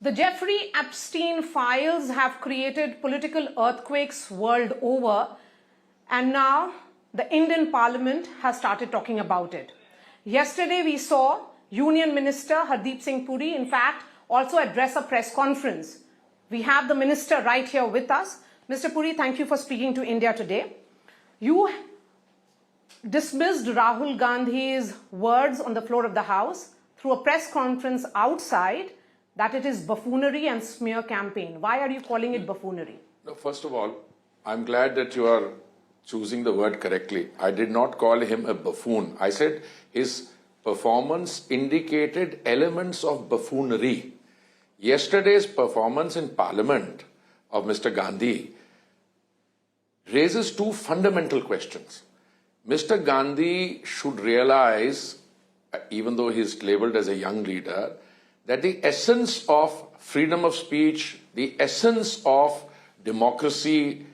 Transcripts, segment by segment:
The Jeffrey Epstein files have created political earthquakes world over, and now the Indian Parliament has started talking about it. Yesterday we saw Union Minister Hardeep Singh Puri, in fact, also address a press conference. We have the minister right here with us. Mr. Puri, thank you for speaking to India today. You dismissed Rahul Gandhi's words on the floor of the House through a press conference outside that it is buffoonery and smear campaign. Why are you calling it buffoonery? No, first of all, I'm glad that you are choosing the word correctly. I did not call him a buffoon. I said his performance indicated elements of buffoonery. Yesterday's performance in Parliament of Mr. Gandhi raises two fundamental questions. Mr. Gandhi should realize, even though he is labeled as a young leader, that the essence of freedom of speech, the essence of democracy,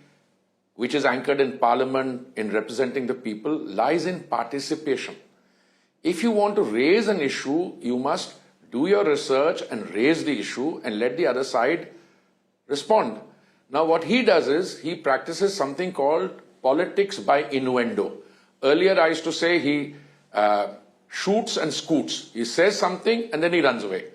which is anchored in Parliament, in representing the people, lies in participation. If you want to raise an issue, you must do your research and raise the issue and let the other side respond. Now, what he does is he practices something called politics by innuendo. Earlier, I used to say he shoots and scoots. He says something and then he runs away.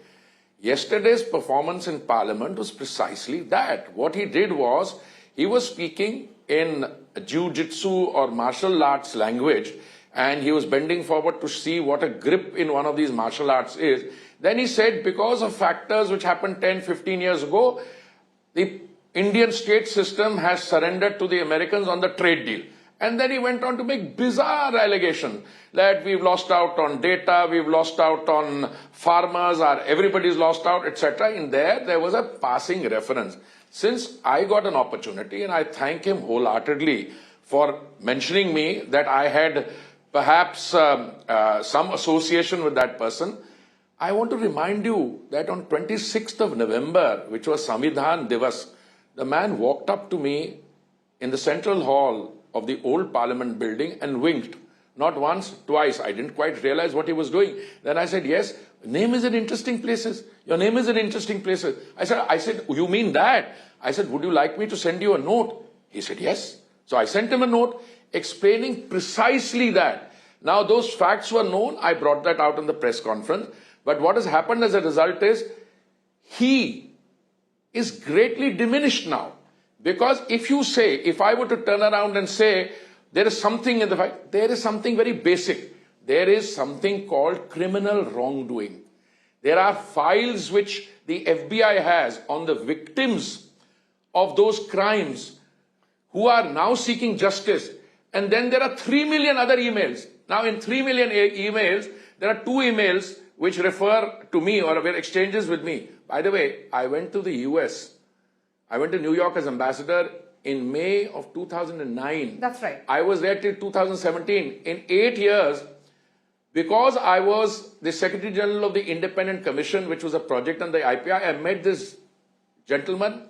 Yesterday's performance in Parliament was precisely that. What he did was, he was speaking in jiu-jitsu or martial arts language, and he was bending forward to see what a grip in one of these martial arts is. Then he said, because of factors which happened 10, 15 years ago, the Indian state system has surrendered to the Americans on the trade deal. And then he went on to make bizarre allegations that we've lost out on data, we've lost out on farmers, or everybody's lost out, etc. In there was a passing reference. Since I got an opportunity, and I thank him wholeheartedly for mentioning me that I had perhaps some association with that person, I want to remind you that on 26th of November, which was Samvidhan Divas, the man walked up to me in the central hall of the old Parliament building and winked. Not once, twice. I didn't quite realize what he was doing. Then I said, yes, name is in interesting places. Your name is in interesting places. I said, you mean that? I said, would you like me to send you a note? He said, yes. So I sent him a note explaining precisely that. Now, those facts were known. I brought that out in the press conference. But what has happened as a result is, he is greatly diminished now. Because if I were to turn around and say, there is something in the fact, there is something very basic. There is something called criminal wrongdoing. There are files which the FBI has on the victims of those crimes who are now seeking justice. And then there are 3 million other emails. Now, in 3 million emails, there are 2 emails which refer to me or were exchanges with me. By the way, I went to the US. I went to New York as ambassador in May of 2009. That's right. I was there till 2017. In 8 years, because I was the Secretary General of the Independent Commission, which was a project on the IPI, I met this gentleman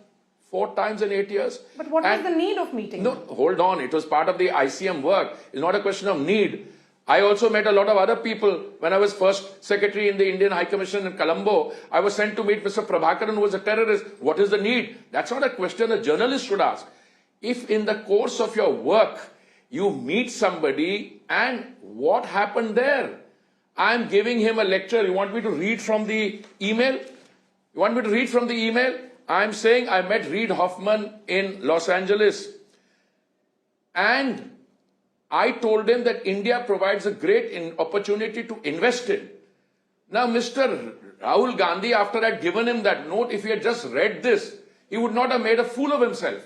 4 times in 8 years. But what was the need of meeting? No, hold on. It was part of the ICM work. It's not a question of need. I also met a lot of other people. When I was first secretary in the Indian High Commission in Colombo, I was sent to meet Mr. Prabhakaran, who was a terrorist. What is the need? That's not a question a journalist should ask. If in the course of your work, you meet somebody, and what happened there? I'm giving him a lecture. You want me to read from the email? You want me to read from the email? I'm saying I met Reid Hoffman in Los Angeles. And I told him that India provides a great opportunity to invest in. Now, Mr. Rahul Gandhi, after I'd given him that note, if he had just read this, he would not have made a fool of himself.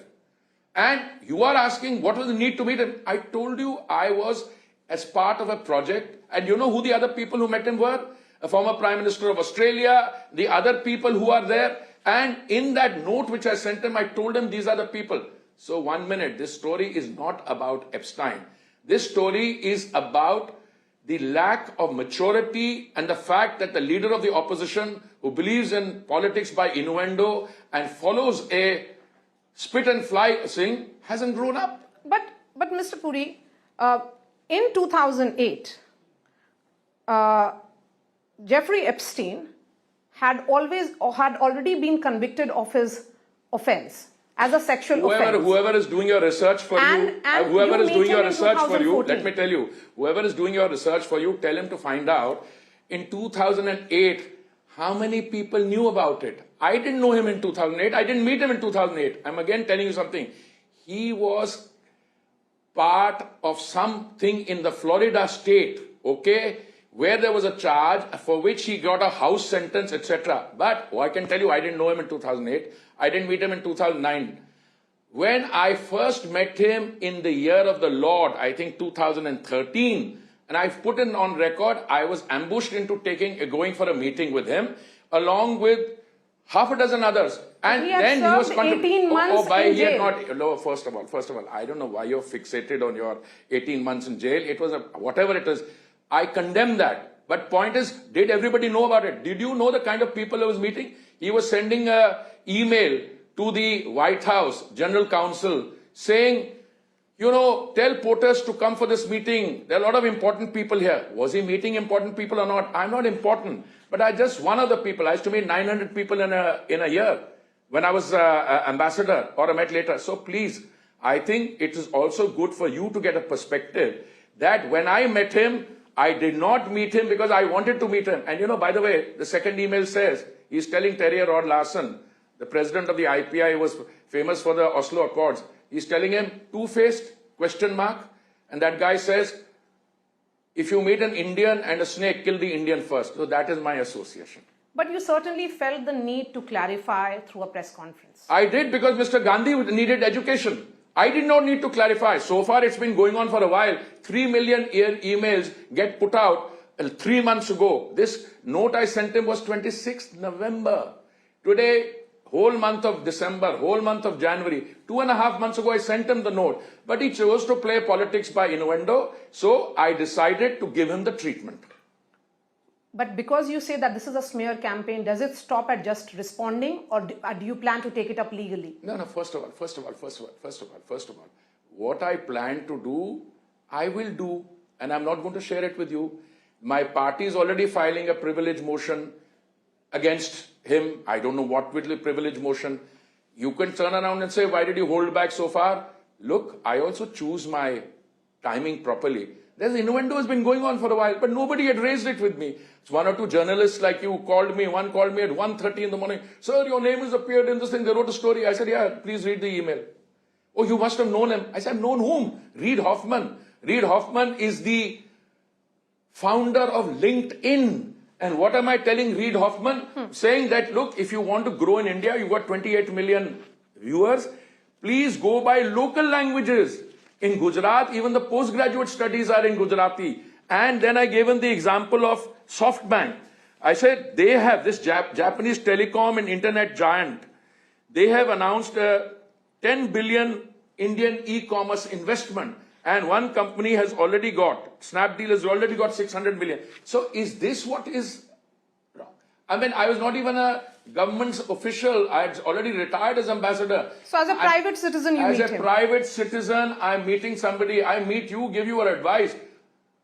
And you are asking, what was the need to meet him? I told you I was as part of a project. And you know who the other people who met him were? A former Prime Minister of Australia, the other people who are there. And in that note which I sent him, I told him these are the people. So 1 minute, this story is not about Epstein. This story is about the lack of maturity and the fact that the leader of the opposition, who believes in politics by innuendo and follows a spit and fly thing, hasn't grown up. But Mr. Puri, in 2008, Jeffrey Epstein had already been convicted of his offense as a sexual offense. Whoever is doing your research for And whoever you is doing meet your him in research for you, 2014. let me tell you, whoever is doing your research for you, tell him to find out in 2008 how many people knew about it. I didn't know him in 2008. I didn't meet him in 2008. I'm again telling you something. He was part of something in the Florida state, okay, where there was a charge for which he got a house sentence, etc. But I can tell you, I didn't know him in 2008. I didn't meet him in 2009. When I first met him in the year of the Lord, I think 2013, and I've put it on record, I was ambushed into going for a meeting with him, along with half a dozen others. And he had then he was served 18 months in jail. First of all, I don't know why you're fixated on your 18 months in jail. It was whatever it is. I condemn that. But point is, did everybody know about it? Did you know the kind of people he was meeting? He was sending an email to the White House General Counsel saying, you know, tell POTUS to come for this meeting. There are a lot of important people here. Was he meeting important people or not? I'm not important, but I just one of the people. I used to meet 900 people in a year when I was ambassador, or I met later. So please, I think it is also good for you to get a perspective that when I met him, I did not meet him because I wanted to meet him. And you know, by the way, the second email says, he's telling Terje Rod Larsen, the president of the IPI, was famous for the Oslo Accords. He's telling him, two-faced, question mark. And that guy says, if you meet an Indian and a snake, kill the Indian first. So that is my association. But you certainly felt the need to clarify through a press conference. I did, because Mr. Gandhi needed education. I did not need to clarify. So far, it's been going on for a while. 3 million emails get put out 3 months ago. This note I sent him was 26th November. Today, whole month of December, whole month of January, 2.5 months ago, I sent him the note. But he chose to play politics by innuendo. So I decided to give him the treatment. But because you say that this is a smear campaign, does it stop at just responding, or do you plan to take it up legally? No, first of all, what I plan to do, I will do, and I'm not going to share it with you. My party is already filing a privilege motion against him. I don't know what will be privilege motion. You can turn around and say, why did you hold back so far? Look, I also choose my timing properly. There's innuendo has been going on for a while, but nobody had raised it with me. So one or two journalists like you called me. One called me at 1:30 in the morning. Sir, your name has appeared in this thing. They wrote a story. I said, yeah, please read the email. Oh, you must have known him. I said, known whom? Reid Hoffman. Reid Hoffman is the founder of LinkedIn. And what am I telling Reid Hoffman? Saying that, look, if you want to grow in India, you've got 28 million viewers. Please go by local languages. In Gujarat, even the postgraduate studies are in Gujarati. And then I gave him the example of SoftBank. I said, they have this Japanese telecom and internet giant. They have announced a 10 billion Indian e-commerce investment. And one company has already got, Snapdeal has already got 600 million. So is this what is wrong? I mean, I was not even a government official. I had already retired as ambassador. So as a private citizen, you meet him? As a private citizen, I'm meeting somebody. I meet you, give you advice.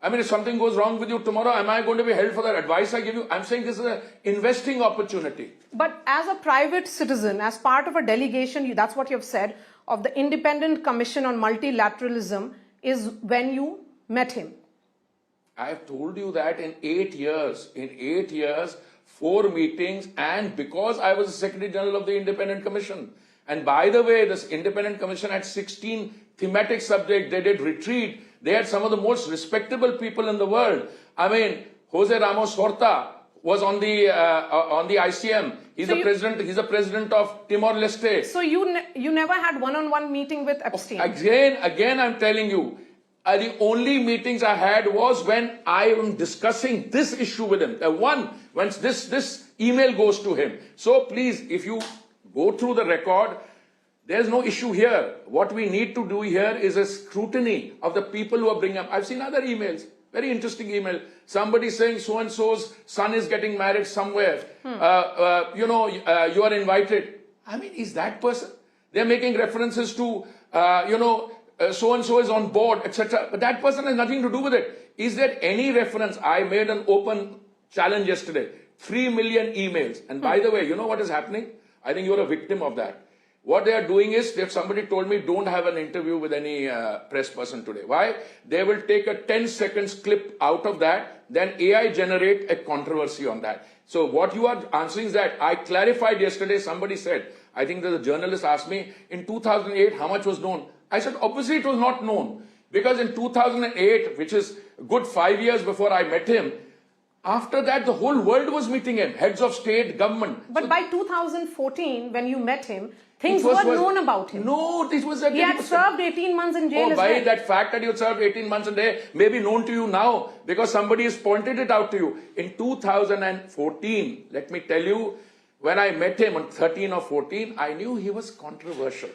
I mean, if something goes wrong with you tomorrow, am I going to be held for that advice I give you? I'm saying this is an investing opportunity. But as a private citizen, as part of a delegation, that's what you've said, of the Independent Commission on Multilateralism, is when you met him. I have told you that in 8 years, 4 meetings, and because I was the Secretary General of the Independent Commission. And by the way, this Independent Commission had 16 thematic subjects. They did retreat. They had some of the most respectable people in the world. I mean, Jose Ramos Horta was on the ICM. He's the president of Timor-Leste. So you never had one-on-one meeting with Epstein? Again, I'm telling you, the only meetings I had was when I am discussing this issue with him. When this email goes to him. So please, if you go through the record, there's no issue here. What we need to do here is a scrutiny of the people who are bringing up. I've seen other emails, very interesting email. Somebody saying so-and-so's son is getting married somewhere. You are invited. I mean, is that person? They're making references to, so-and-so is on board, etc. But that person has nothing to do with it. Is there any reference? I made an open challenge yesterday. 3 million emails. And by the way, you know what is happening? I think you're a victim of that. What they are doing is, if somebody told me don't have an interview with any press person today. Why? They will take a 10 seconds clip out of that, then AI generate a controversy on that. So what you are answering is that I clarified yesterday, somebody said, I think that the journalist asked me, in 2008, how much was known? I said, obviously it was not known. Because in 2008, which is a good 5 years before I met him, after that, the whole world was meeting him, heads of state, government. But by 2014, when you met him, things were known about him. No, this was that he had served 18 months in jail as by well. that fact that you served 18 months in jail may be known to you now because somebody has pointed it out to you. In 2014, let me tell you, when I met him on 13 or 14, I knew he was controversial.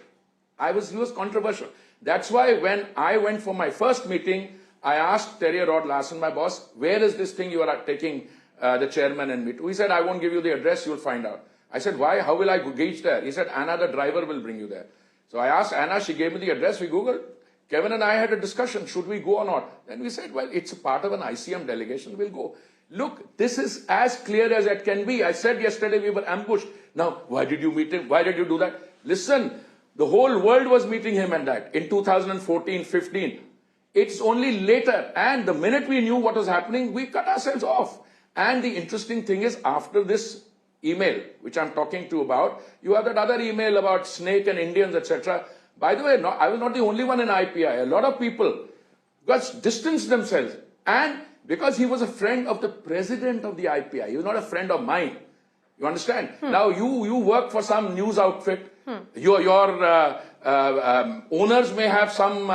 He was controversial. That's why when I went for my first meeting, I asked Terry Rod Larson, my boss, where is this thing you are taking the chairman and me to? He said, I won't give you the address, you'll find out. I said, why? How will I reach there? He said, Anna, the driver, will bring you there. So I asked Anna, she gave me the address, we Googled. Kevin and I had a discussion, should we go or not? Then we said, well, it's a part of an ICM delegation, we'll go. Look, this is as clear as it can be. I said yesterday we were ambushed. Now, why did you meet him? Why did you do that? Listen, the whole world was meeting him and that in 2014, 15. It's only later, and the minute we knew what was happening, we cut ourselves off. And the interesting thing is, after this email, which I'm talking to about, you have that other email about snake and Indians, etc. By the way, I was not the only one in IPI. A lot of people got distanced themselves. And because he was a friend of the president of the IPI, he was not a friend of mine. You understand? Now, you work for some news outfit. Your owners may have some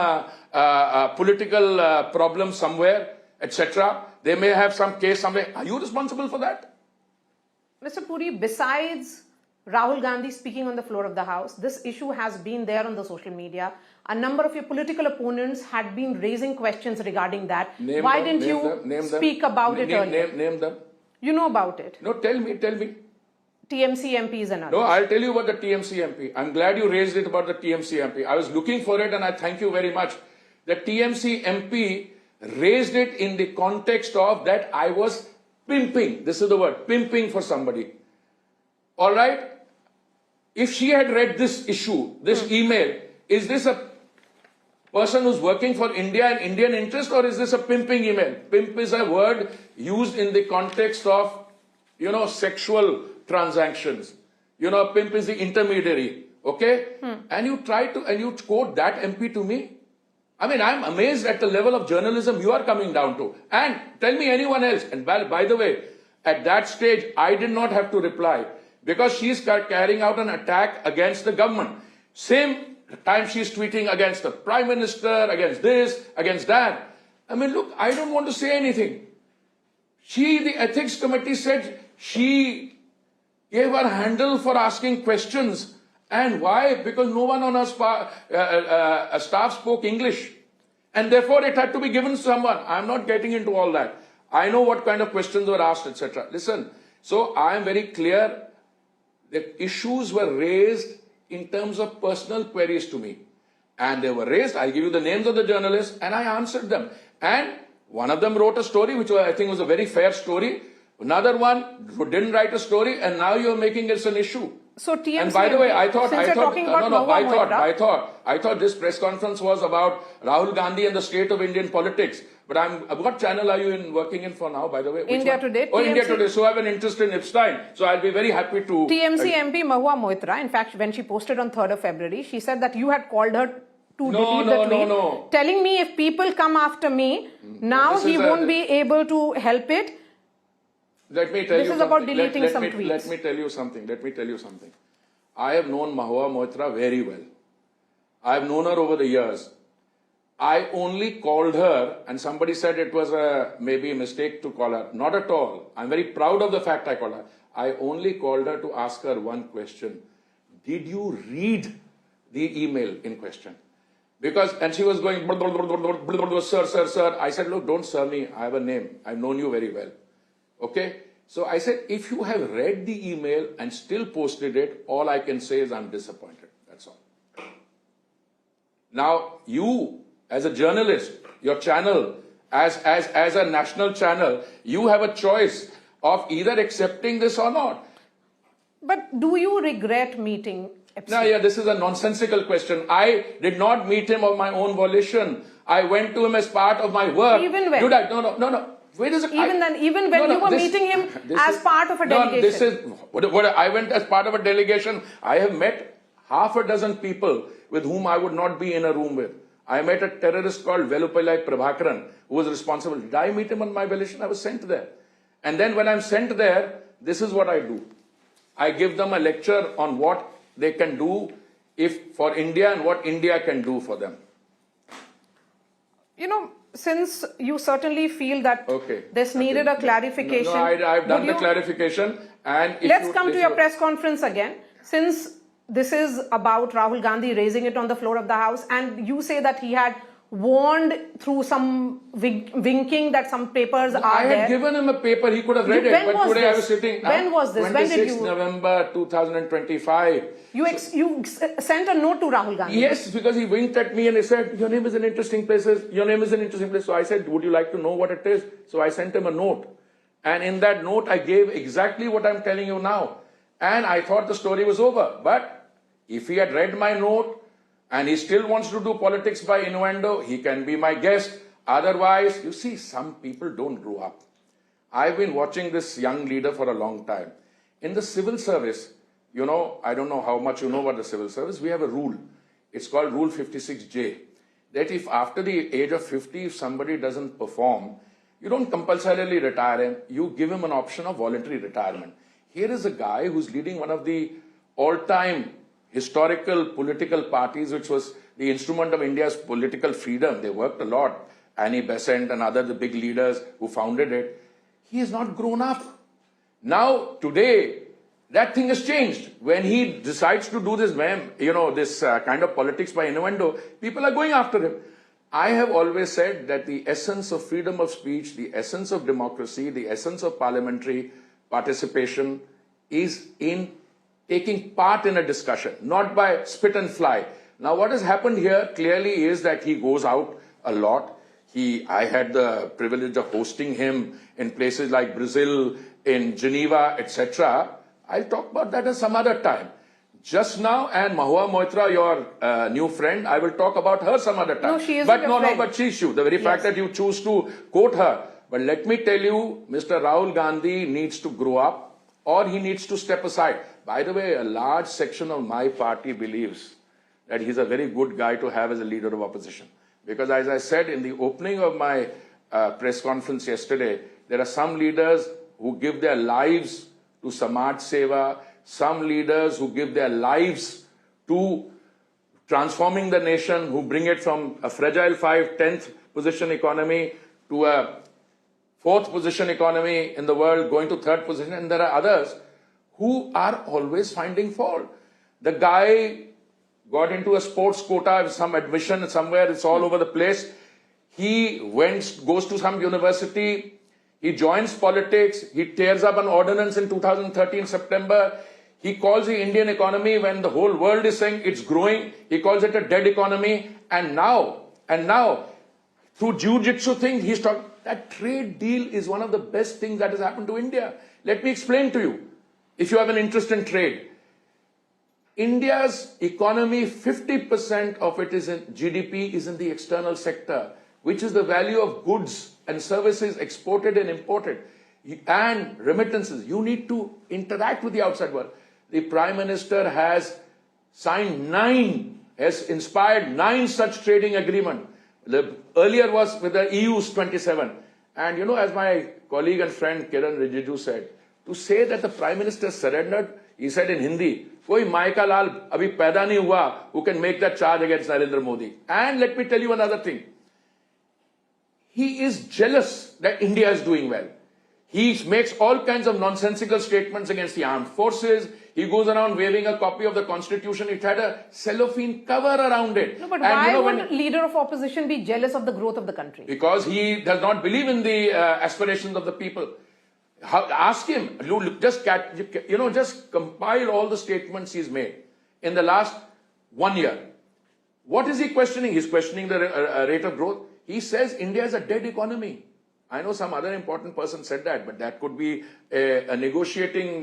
political problem somewhere, etc. They may have some case somewhere. Are you responsible for that? Mr. Puri, besides Rahul Gandhi speaking on the floor of the House, this issue has been there on the social media. A number of your political opponents had been raising questions regarding that. Why didn't you speak about it earlier? Name them. You know about it. No, tell me. TMC MPs and others. No, I'll tell you about the TMC MP. I'm glad you raised it about the TMC MP. I was looking for it and I thank you very much. The TMC MP raised it in the context of that I was pimping. This is the word, pimping for somebody. All right? If she had read this issue, this email, is this a person who's working for India and Indian interest, or is this a pimping email? Pimp is a word used in the context of, sexual transactions. Pimp is the intermediary. Okay? And you quote that MP to me? I mean, I'm amazed at the level of journalism you are coming down to. And tell me anyone else. And by the way, at that stage, I did not have to reply because she's carrying out an attack against the government. Same time she's tweeting against the Prime Minister, against this, against that. I mean, look, I don't want to say anything. The ethics committee said she gave her handle for asking questions. And why? Because no one on her staff spoke English. And therefore it had to be given to someone. I'm not getting into all that. I know what kind of questions were asked, etc. Listen, so I am very clear that issues were raised in terms of personal queries to me. And they were raised, I'll give you the names of the journalists, and I answered them. And one of them wrote a story, which I think was a very fair story. Another one who didn't write a story, and now you're making it an issue. So TMC, and by the way, I thought this press conference was about Rahul Gandhi and the state of Indian politics. But what channel are you working in for now, by the way? India Today. Oh, India Today. So I have an interest in Epstein. So I'll be very happy to... TMC MP Mahua Moitra, in fact, when she posted on 3rd of February, she said that you had called her to delete the tweet, telling me if people come after me, now he won't be able to help it. Let me tell you something. This is about deleting some tweets. Let me tell you something. I have known Mahua Moitra very well. I have known her over the years. I only called her, and somebody said it was maybe a mistake to call her. Not at all. I'm very proud of the fact I called her. I only called her to ask her one question. Did you read the email in question? And she was going, sir. I said, look, don't sir me. I have a name. I've known you very well. Okay? So I said, if you have read the email and still posted it, all I can say is I'm disappointed. That's all. Now, you, as a journalist, your channel, as a national channel, you have a choice of either accepting this or not. But do you regret meeting Epstein? No, yeah, this is a nonsensical question. I did not meet him of my own volition. I went to him as part of my work. Even when? No. Wait a second. Even when you were meeting him as part of a delegation. No, this is what I went as part of a delegation. I have met half a dozen people with whom I would not be in a room with. I met a terrorist called Velupillai Prabhakaran, who was responsible. Did I meet him on my volition? I was sent there. And then when I'm sent there, this is what I do. I give them a lecture on what they can do for India and what India can do for them. You know, since you certainly feel that this needed a clarification. No, I've done the clarification. And let's come to your press conference again. Since this is about Rahul Gandhi raising it on the floor of the House, and you say that he had warned through some winking that some papers are there. I had given him a paper, he could have read it, but today I was sitting... When was this? When did you... 26 November 2025. You sent a note to Rahul Gandhi? Yes, because he winked at me and he said, your name is an interesting place. Your name is an interesting place. So I said, would you like to know what it is? So I sent him a note. And in that note, I gave exactly what I'm telling you now. And I thought the story was over. But if he had read my note, and he still wants to do politics by innuendo, he can be my guest. Otherwise, you see, some people don't grow up. I've been watching this young leader for a long time. In the civil service, you know, I don't know how much you know about the civil service, we have a rule. It's called Rule 56J. That if after the age of 50, if somebody doesn't perform, you don't compulsorily retire him, you give him an option of voluntary retirement. Here is a guy who's leading one of the all-time historical political parties, which was the instrument of India's political freedom. They worked a lot. Annie Besant and other the big leaders who founded it. He has not grown up. Now, today, that thing has changed. When he decides to do this, this kind of politics by innuendo, people are going after him. I have always said that the essence of freedom of speech, the essence of democracy, the essence of parliamentary participation is in taking part in a discussion, not by spit and fly. Now, what has happened here clearly is that he goes out a lot. I had the privilege of hosting him in places like Brazil, in Geneva, etc. I'll talk about that at some other time. Just now, and Mahua Moitra, your new friend, I will talk about her some other time. No, she is your friend. But she's you. The very fact that you choose to quote her. But let me tell you, Mr. Rahul Gandhi needs to grow up or he needs to step aside. By the way, a large section of my party believes that he's a very good guy to have as a leader of opposition. Because as I said in the opening of my press conference yesterday, there are some leaders who give their lives to Samaj Seva, some leaders who give their lives to transforming the nation, who bring it from a fragile 10th position economy to a 4th position economy in the world, going to 3rd position, and there are others who are always finding fault. The guy got into a sports quota, some admission somewhere, it's all over the place. He goes to some university, he joins politics, he tears up an ordinance in 2013 September. He calls the Indian economy, when the whole world is saying it's growing, he calls it a dead economy. And now, through jiu-jitsu thing, he's talking, that trade deal is one of the best things that has happened to India. Let me explain to you, if you have an interest in trade. India's economy, 50% of it is in GDP is in the external sector, which is the value of goods and services exported and imported, and remittances. You need to interact with the outside world. The Prime Minister has signed has inspired 9 such trading agreements. The earlier was with the EU's 27. And you know, as my colleague and friend Kiran Rijiju said, to say that the Prime Minister surrendered, he said in Hindi, koi Maika Lal abhi paida nahi hua who can make that charge against Narendra Modi. And let me tell you another thing. He is jealous that India is doing well. He makes all kinds of nonsensical statements against the armed forces. He goes around waving a copy of the constitution. It had a cellophane cover around it. No, but why would a leader of opposition be jealous of the growth of the country? Because he does not believe in the aspirations of the people. Ask him, just compile all the statements he's made in the last 1 year. What is he questioning? He's questioning the rate of growth. He says India is a dead economy. I know some other important person said that, but that could be a negotiating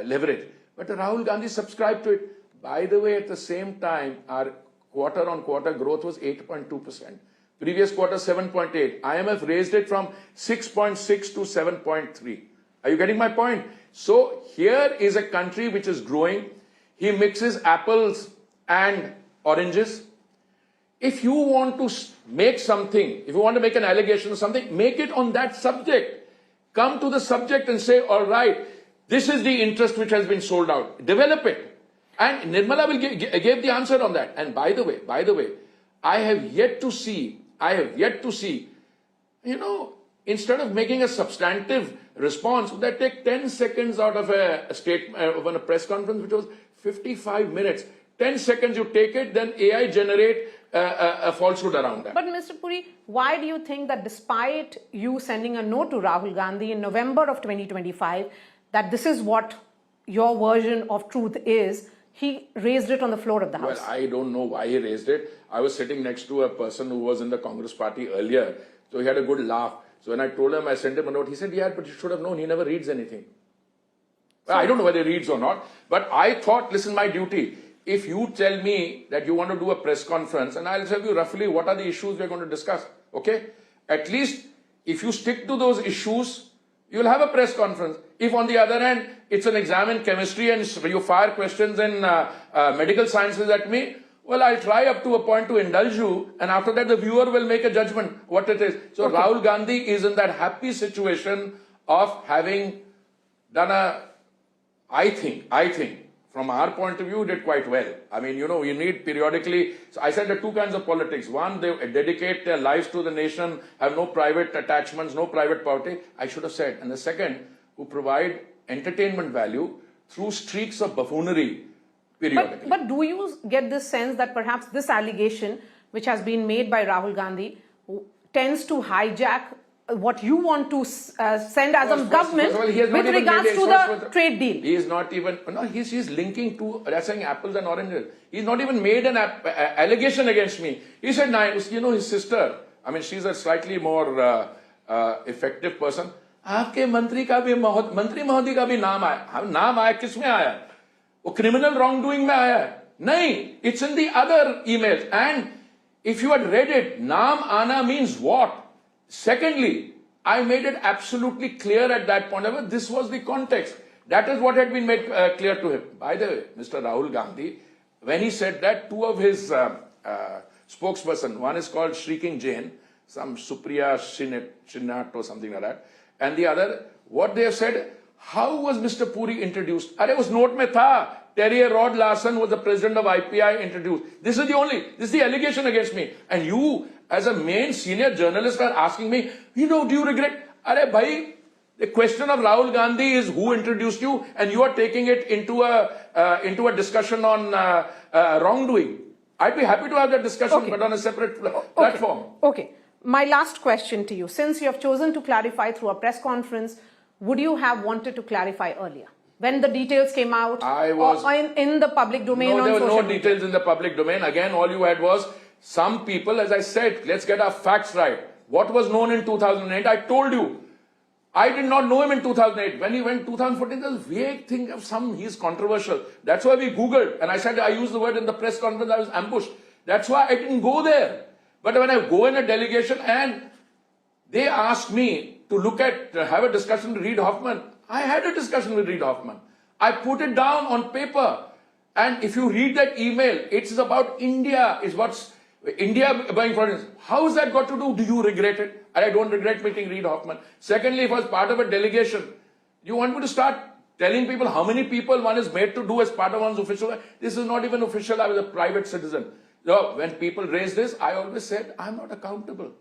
leverage. But Rahul Gandhi subscribed to it. By the way, at the same time, our quarter-on-quarter growth was 8.2%. Previous quarter, 7.8. IMF raised it from 6.6 to 7.3. Are you getting my point? So here is a country which is growing. He mixes apples and oranges. If you want to make something, if you want to make an allegation or something, make it on that subject. Come to the subject and say, all right, this is the interest which has been sold out. Develop it. And Nirmala will gave the answer on that. And by the way, I have yet to see, instead of making a substantive response, that take 10 seconds out of a statement, of a press conference, which was 55 minutes. 10 seconds you take it, then AI generate a falsehood around that. But Mr. Puri, why do you think that despite you sending a note to Rahul Gandhi in November of 2025, that this is what your version of truth is, he raised it on the floor of the House? Well, I don't know why he raised it. I was sitting next to a person who was in the Congress party earlier, so he had a good laugh. So when I told him, I sent him a note, he said, yeah, but you should have known, he never reads anything. Well, I don't know whether he reads or not, but I thought, listen, my duty, if you tell me that you want to do a press conference, and I'll tell you roughly what are the issues we're going to discuss, okay? At least if you stick to those issues, you'll have a press conference. If on the other hand, it's an exam in chemistry and you fire questions in medical sciences at me, well, I'll try up to a point to indulge you, and after that the viewer will make a judgment what it is. So okay. Rahul Gandhi is in that happy situation of having done I think, from our point of view, did quite well. I mean, you need periodically, so I said there are two kinds of politics. One, they dedicate their lives to the nation, have no private attachments, no private poverty, I should have said. And the second, who provide entertainment value through streaks of buffoonery periodically. But do you get this sense that perhaps this allegation, which has been made by Rahul Gandhi, tends to hijack what you want to send as a government with regards to the trade deal? He is not even, he's linking to, saying apples and oranges. He's not even made an allegation against me. He said, his sister, I mean, she's a slightly more effective person. आपके मंत्री का भी मंत्री महोदय का भी नाम आया किसमें आया वो criminal wrongdoing में आया नहीं it's in the other emails and if you had read it नाम आना means what. Secondly, I made it absolutely clear at that point. This was the context. That is what had been made clear to him. By the way, Mr. Rahul Gandhi, when he said that, two of his spokesperson, one is called Shrieking Jain, some Supriya Shinat or something like that, and the other, what they have said, how was Mr. Puri introduced? Arey, us note mein tha, Terry Rod Larson was the president of IPI introduced. This is the allegation against me. And you, as a main senior journalist, are asking me, do you regret? Arey, bhai, the question of Rahul Gandhi is who introduced you, and you are taking it into a discussion on wrongdoing. I'd be happy to have that discussion, but on a separate platform. Okay. My last question to you. Since you have chosen to clarify through a press conference, would you have wanted to clarify earlier? When the details came out or in the public domain? No, there were no details in the public domain. Again, all you had was some people, as I said, let's get our facts right. What was known in 2008, I told you. I did not know him in 2008. When he went 2014, there's a vague thing of he's controversial. That's why we Googled. And I said, I used the word in the press conference, I was ambushed. That's why I didn't go there. But when I go in a delegation and they asked me to have a discussion with Reid Hoffman, I had a discussion with Reid Hoffman. I put it down on paper. And if you read that email, it's about India. It's what's India buying foreign. How has that got to do? Do you regret it? And I don't regret meeting Reid Hoffman. Secondly, if I was part of a delegation, you want me to start telling people how many people one is made to do as part of one's official work? This is not even official. I was a private citizen. So when people raise this, I always said, I'm not accountable.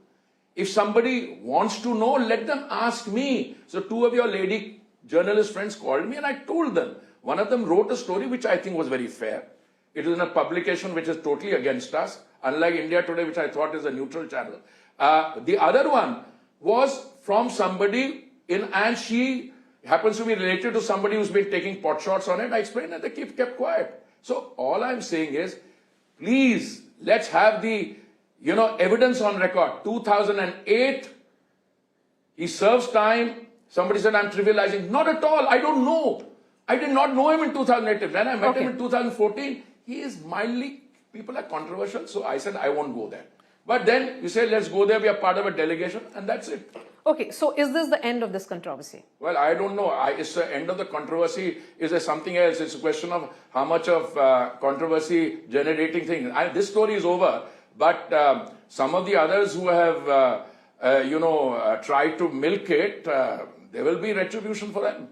If somebody wants to know, let them ask me. So two of your lady journalist friends called me and I told them. One of them wrote a story which I think was very fair. It was in a publication which is totally against us, unlike India Today, which I thought is a neutral channel. The other one was from somebody and she happens to be related to somebody who's been taking pot shots on it. I explained and they kept quiet. So all I'm saying is, please, let's have the, evidence on record. 2008, He serves time. Somebody said I'm trivializing. Not at all. I don't know. I did not know him in 2008. When I met him in 2014, he is mildly, people are controversial. So I said, I won't go there. But then you say, let's go there. We are part of a delegation and that's it. Okay, so is this the end of this controversy? Well, I don't know. It's the end of the controversy. Is there something else? It's a question of how much of controversy generating things. This story is over. But some of the others who have, tried to milk it, there will be retribution for them.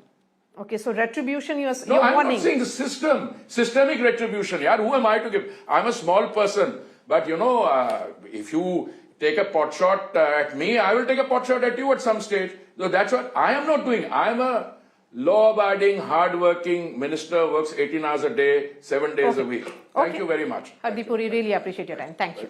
Okay, so retribution, you're No, I'm warning. not saying the systemic retribution. Yeah, who am I to give? I'm a small person. But if you take a pot shot at me, I will take a pot shot at you at some stage. So that's what I am not doing. I am a law-abiding, hard-working minister, works 18 hours a day, 7 days a week. Thank you very much. Hardeep Puri, really appreciate your time. Thank you.